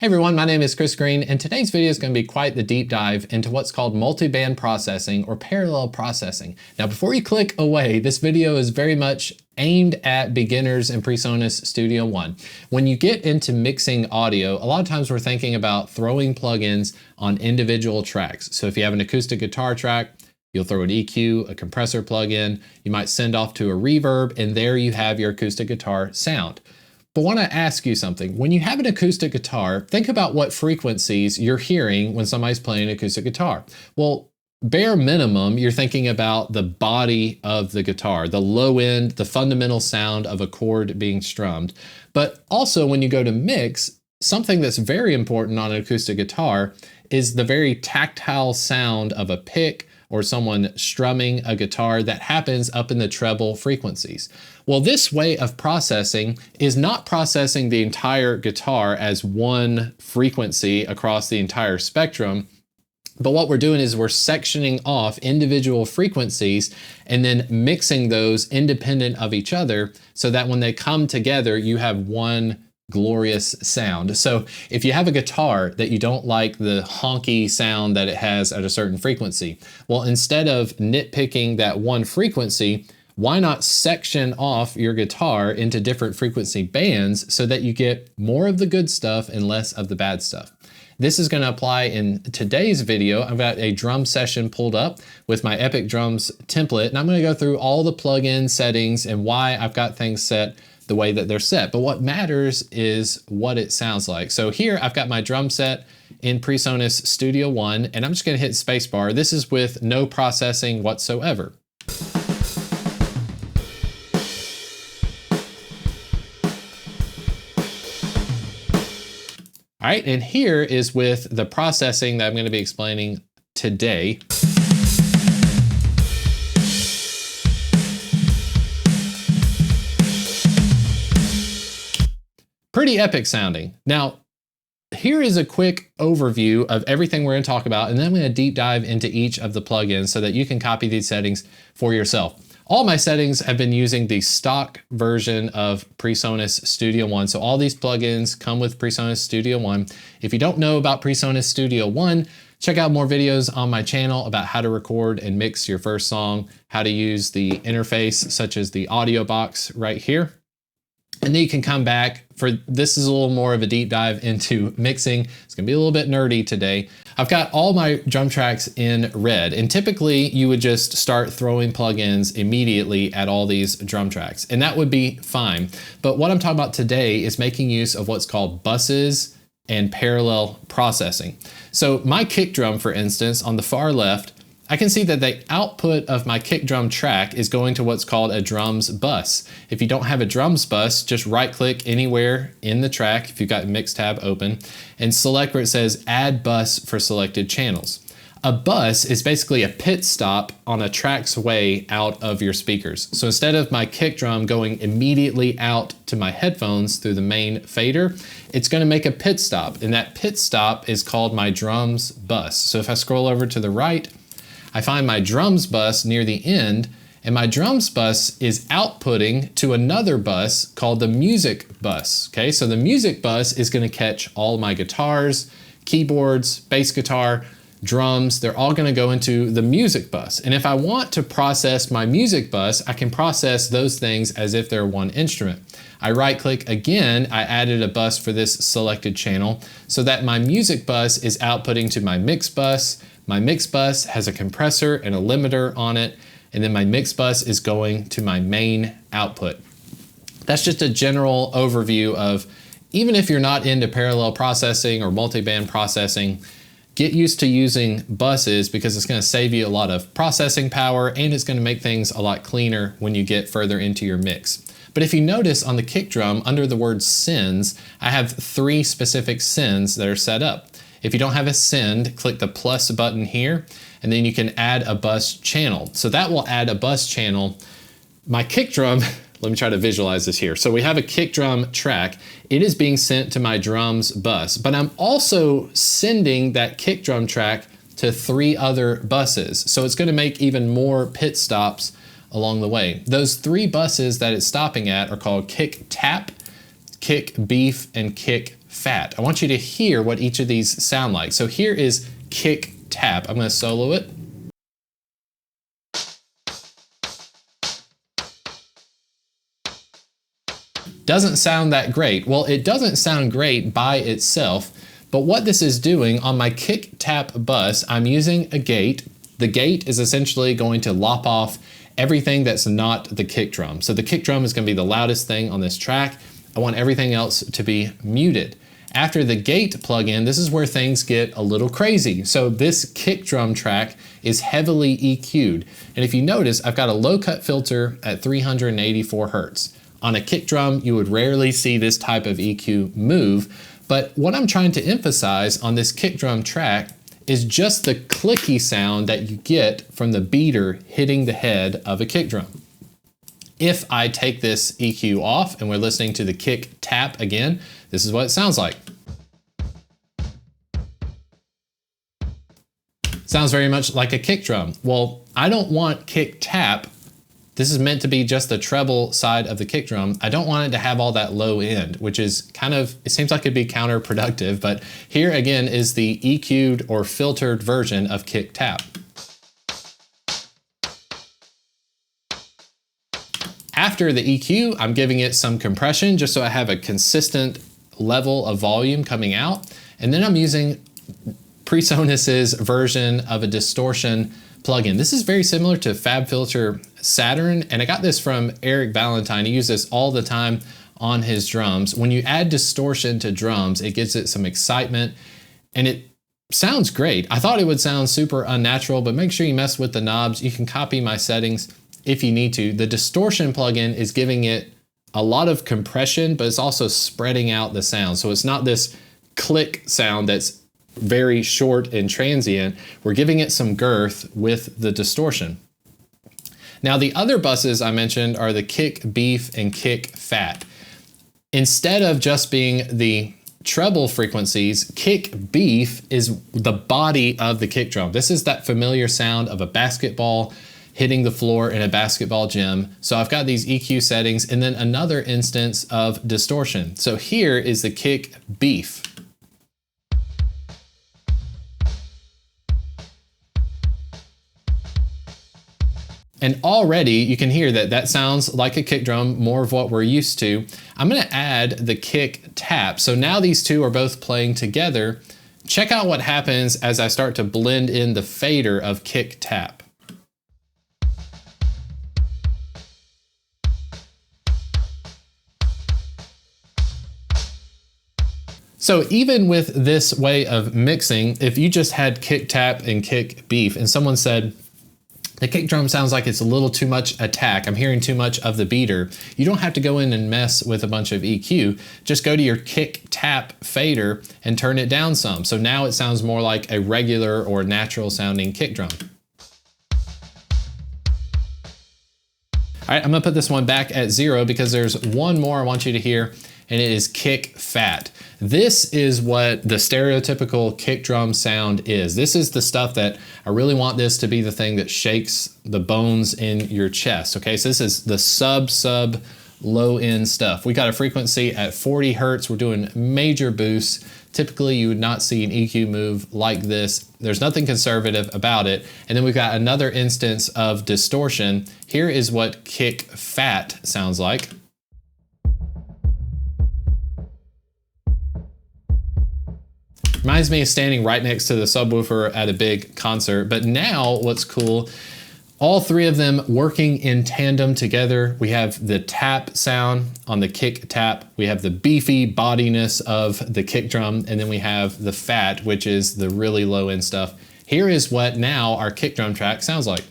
Hey everyone, my name is Chris Green, and today's video is going to be quite the deep dive into what's called multi-band processing or parallel processing. Now, before you click away, this video is very much aimed at beginners in PreSonus Studio One. When you get into mixing audio, a lot of times we're thinking about throwing plugins on individual tracks. So if you have an acoustic guitar track, you'll throw an EQ, a compressor plugin, you might send off to a reverb, and there you have your acoustic guitar sound. But I want to ask you something. When you have an acoustic guitar, think about what frequencies you're hearing when somebody's playing an acoustic guitar. Well, bare minimum, you're thinking about the body of the guitar, the low end, the fundamental sound of a chord being strummed. But also when you go to mix, something that's very important on an acoustic guitar is the very tactile sound of a pick or someone strumming a guitar that happens up in the treble frequencies. Well, this way of processing is not processing the entire guitar as one frequency across the entire spectrum, but what we're doing is we're sectioning off individual frequencies and then mixing those independent of each other so that when they come together, you have one glorious sound. So if you have a guitar that you don't like the honky sound that it has at a certain frequency, well, instead of nitpicking that one frequency, why not section off your guitar into different frequency bands so that you get more of the good stuff and less of the bad stuff? This is going to apply in today's video. I've got a drum session pulled up with my Epic Drums template, and I'm going to go through all the plugin settings and why I've got things set the way that they're set. But what matters is what it sounds like. So here I've got my drum set in PreSonus Studio One, and I'm just going to hit spacebar. This is with no processing whatsoever. All right, and here is with the processing that I'm going to be explaining today. Pretty epic sounding. Now, here is a quick overview of everything we're going to talk about, and then I'm going to deep dive into each of the plugins so that you can copy these settings for yourself. All my settings have been using the stock version of PreSonus Studio One. So all these plugins come with PreSonus Studio One. If you don't know about PreSonus Studio One, check out more videos on my channel about how to record and mix your first song, how to use the interface such as the audio box right here. And then you can come back for, this is a little more of a deep dive into mixing. It's gonna be a little bit nerdy today. I've got all my drum tracks in red, and typically you would just start throwing plugins immediately at all these drum tracks, and that would be fine. But what I'm talking about today is making use of what's called buses and parallel processing. So my kick drum, for instance, on the far left, I can see that the output of my kick drum track is going to what's called a drums bus. If you don't have a drums bus, just right click anywhere in the track if you've got Mix tab open and select where it says add bus for selected channels. A bus is basically a pit stop on a track's way out of your speakers. So instead of my kick drum going immediately out to my headphones through the main fader, it's going to make a pit stop, and that pit stop is called my drums bus. So if I scroll over to the right, I find my drums bus near the end, and my drums bus is outputting to another bus called the music bus. Okay, so the music bus is going to catch all my guitars, keyboards, bass guitar, drums. They're all going to go into the music bus. And if I want to process my music bus, I can process those things as if they're one instrument. I right click again, I added a bus for this selected channel so that my music bus is outputting to my mix bus. My mix bus has a compressor and a limiter on it, and then my mix bus is going to my main output. That's just a general overview of, even if you're not into parallel processing or multi-band processing, get used to using buses because it's going to save you a lot of processing power, and it's going to make things a lot cleaner when you get further into your mix. But if you notice on the kick drum, under the word sends, I have 3 specific sends that are set up. If you don't have a send, click the plus button here, and then you can add a bus channel. So that will add a bus channel. My kick drum, let me try to visualize this here. So we have a kick drum track. It is being sent to my drums bus, but I'm also sending that kick drum track to 3 other buses. So it's going to make even more pit stops along the way. Those 3 buses that it's stopping at are called kick tap, kick beef, and kick fat. I want you to hear what each of these sound like. So here is kick tap. I'm going to solo it. Doesn't sound that great. Well, it doesn't sound great by itself, but what this is doing on my kick tap bus, I'm using a gate. The gate is essentially going to lop off everything that's not the kick drum. So the kick drum is going to be the loudest thing on this track. I want everything else to be muted. After the gate plugin, this is where things get a little crazy. So this kick drum track is heavily EQ'd. And if you notice, I've got a low cut filter at 384 Hertz. On a kick drum, you would rarely see this type of EQ move, but what I'm trying to emphasize on this kick drum track is just the clicky sound that you get from the beater hitting the head of a kick drum. If I take this EQ off and we're listening to the kick tap again, this is what it sounds like. Sounds very much like a kick drum. Well, I don't want kick tap. This is meant to be just the treble side of the kick drum. I don't want it to have all that low end, which is kind of, it seems like it'd be counterproductive, but here again is the EQ'd or filtered version of kick tap. After the EQ, I'm giving it some compression just so I have a consistent level of volume coming out. And then I'm using PreSonus's version of a distortion plugin. This is very similar to FabFilter Saturn, and I got this from Eric Valentine. He uses this all the time on his drums. When you add distortion to drums, it gives it some excitement, and it sounds great. I thought it would sound super unnatural, but make sure you mess with the knobs. You can copy my settings if you need to. The distortion plugin is giving it a lot of compression, but it's also spreading out the sound. So it's not this click sound that's very short and transient. We're giving it some girth with the distortion. Now the other buses I mentioned are the kick beef and kick fat. Instead of just being the treble frequencies, kick beef is the body of the kick drum. This is that familiar sound of a basketball hitting the floor in a basketball gym. So I've got these EQ settings and then another instance of distortion. So here is the kick beef. And already you can hear that that sounds like a kick drum, more of what we're used to. I'm gonna add the kick tap. So now these two are both playing together. Check out what happens as I start to blend in the fader of kick tap. So even with this way of mixing, if you just had kick tap and kick beef and someone said, the kick drum sounds like it's a little too much attack, I'm hearing too much of the beater, you don't have to go in and mess with a bunch of EQ. Just go to your kick tap fader and turn it down some. So now it sounds more like a regular or natural sounding kick drum. All right, I'm gonna put this one back at 0 because there's one more I want you to hear, and it is kick fat. This is what the stereotypical kick drum sound is. This is the stuff that I really want this to be the thing that shakes the bones in your chest. Okay, so this is the sub low end stuff. We got a frequency at 40 Hertz. We're doing major boosts. Typically you would not see an EQ move like this. There's nothing conservative about it. And then we've got another instance of distortion. Here is what kick fat sounds like. Reminds me of standing right next to the subwoofer at a big concert. But now what's cool, all three of them working in tandem together. We have the tap sound on the kick tap. We have the beefy bodiness of the kick drum. And then we have the fat, which is the really low end stuff. Here is what now our kick drum track sounds like.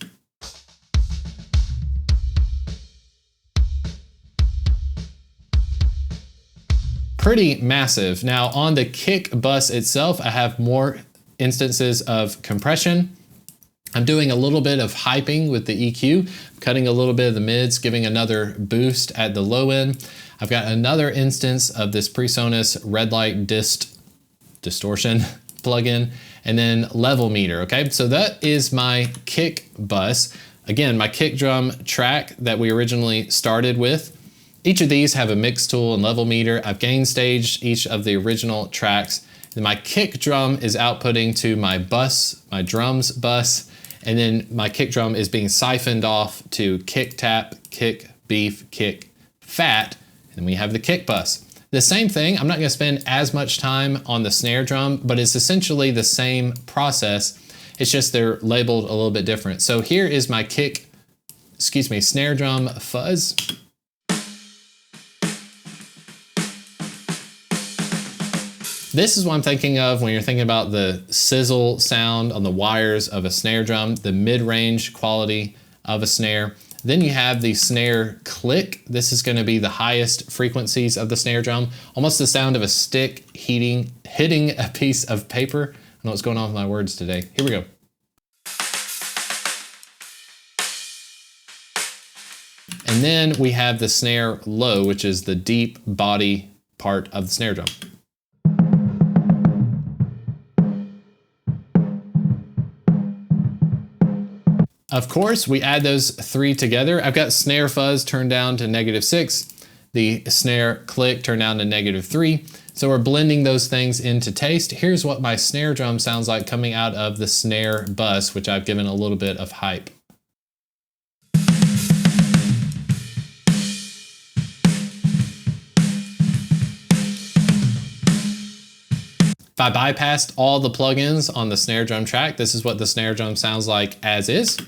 Pretty massive. Now on the kick bus itself, I have more instances of compression. I'm doing a little bit of hyping with the EQ, cutting a little bit of the mids, giving another boost at the low end. I've got another instance of this PreSonus red light distortion plugin, and then level meter, okay? So that is my kick bus. Again, my kick drum track that we originally started with. Each of these have a mix tool and level meter. I've gain staged each of the original tracks. And my kick drum is outputting to my bus, my drums bus, and then my kick drum is being siphoned off to kick tap, kick beef, kick fat, and then we have the kick bus. The same thing, I'm not gonna spend as much time on the snare drum, but it's essentially the same process. It's just they're labeled a little bit different. So here is my snare drum fuzz. This is what I'm thinking of when you're thinking about the sizzle sound on the wires of a snare drum, the mid-range quality of a snare. Then you have the snare click. This is going to be the highest frequencies of the snare drum, almost the sound of a stick hitting a piece of paper. I don't know what's going on with my words today. Here we go. And then we have the snare low, which is the deep body part of the snare drum. Of course, we add those three together. I've got snare fuzz turned down to -6, the snare click turned down to -3. So we're blending those things into taste. Here's what my snare drum sounds like coming out of the snare bus, which I've given a little bit of hype. If I bypassed all the plugins on the snare drum track, this is what the snare drum sounds like as is.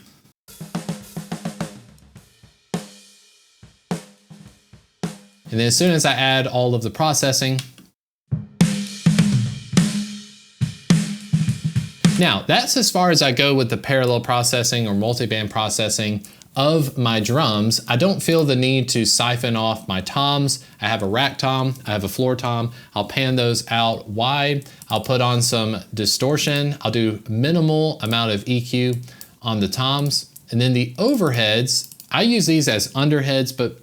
And then as soon as I add all of the processing, now that's as far as I go with the parallel processing or multiband processing of my drums. I don't feel the need to siphon off my toms. I have a rack tom, I have a floor tom. I'll pan those out wide. I'll put on some distortion. I'll do minimal amount of EQ on the toms. And then the overheads, I use these as underheads, but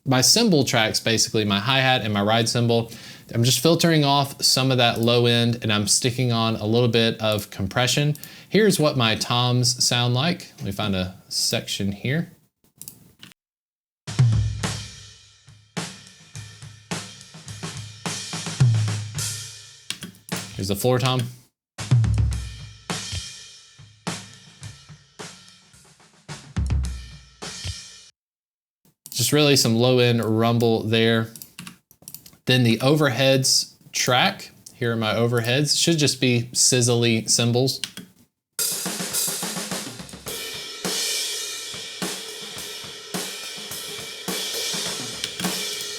my cymbal tracks, basically my hi-hat and my ride cymbal, I'm just filtering off some of that low end and I'm sticking on a little bit of compression. Here's what my toms sound like. Let me find a section here. Here's the floor tom. Just really some low end rumble there. Then the overheads track, here are my overheads, should just be sizzly cymbals.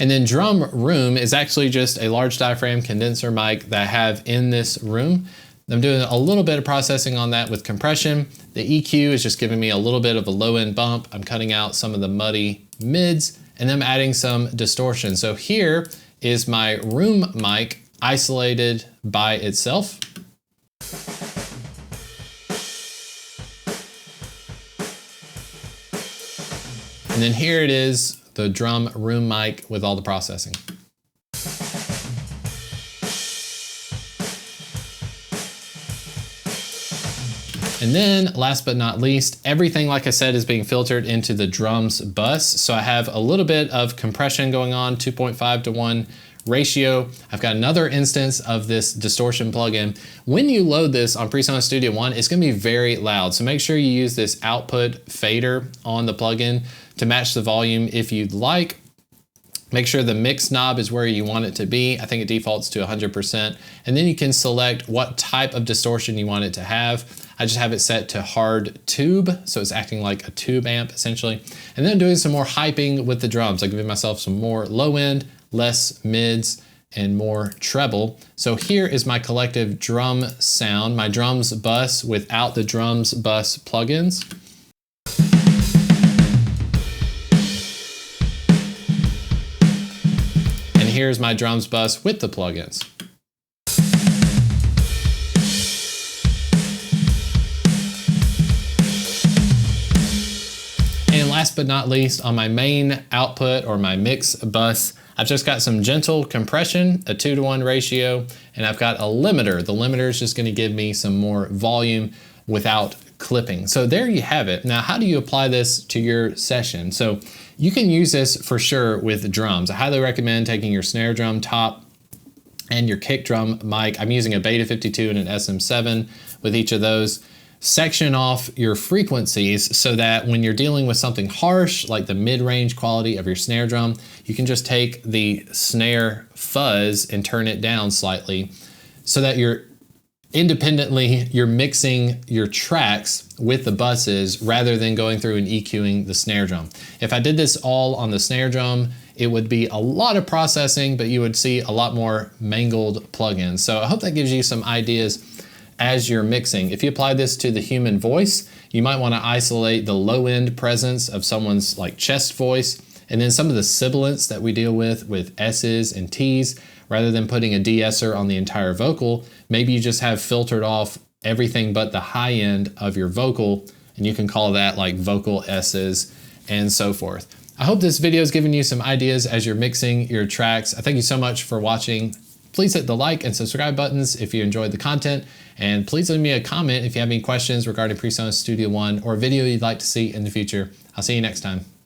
And then drum room is actually just a large diaphragm condenser mic that I have in this room. I'm doing a little bit of processing on that with compression. The EQ is just giving me a little bit of a low end bump. I'm cutting out some of the muddy mids and then I'm adding some distortion. So here is my room mic isolated by itself. And then here it is, the drum room mic with all the processing. And then last but not least, everything, like I said, is being filtered into the drums bus. So I have a little bit of compression going on, 2.5:1 ratio. I've got another instance of this distortion plugin. When you load this on PreSonus Studio One, it's gonna be very loud. So make sure you use this output fader on the plugin to match the volume if you'd like. Make sure the mix knob is where you want it to be. I think it defaults to 100%. And then you can select what type of distortion you want it to have. I just have it set to hard tube, so it's acting like a tube amp essentially. And then doing some more hyping with the drums. I'm giving myself some more low end, less mids, and more treble. So here is my collective drum sound, my drums bus without the drums bus plugins. And here's my drums bus with the plugins. And last but not least, on my main output or my mix bus, I've just got some gentle compression, a 2:1 ratio, and I've got a limiter. The limiter is just gonna give me some more volume without clipping. So there you have it. Now, how do you apply this to your session? So you can use this for sure with drums. I highly recommend taking your snare drum top and your kick drum mic. I'm using a Beta 52 and an SM7 with each of those. Section off your frequencies so that when you're dealing with something harsh, like the mid-range quality of your snare drum, you can just take the snare fuzz and turn it down slightly so that you're mixing your tracks with the buses rather than going through and EQing the snare drum. If I did this all on the snare drum, it would be a lot of processing, but you would see a lot more mangled plugins. So I hope that gives you some ideas as you're mixing. If you apply this to the human voice, you might want to isolate the low end presence of someone's like chest voice, and then some of the sibilants that we deal with S's and T's. Rather than putting a de-esser on the entire vocal, maybe you just have filtered off everything but the high end of your vocal, and you can call that like vocal S's and so forth. I hope this video has given you some ideas as you're mixing your tracks. I thank you so much for watching. Please hit the like and subscribe buttons if you enjoyed the content, and please leave me a comment if you have any questions regarding PreSonus Studio One or a video you'd like to see in the future. I'll see you next time.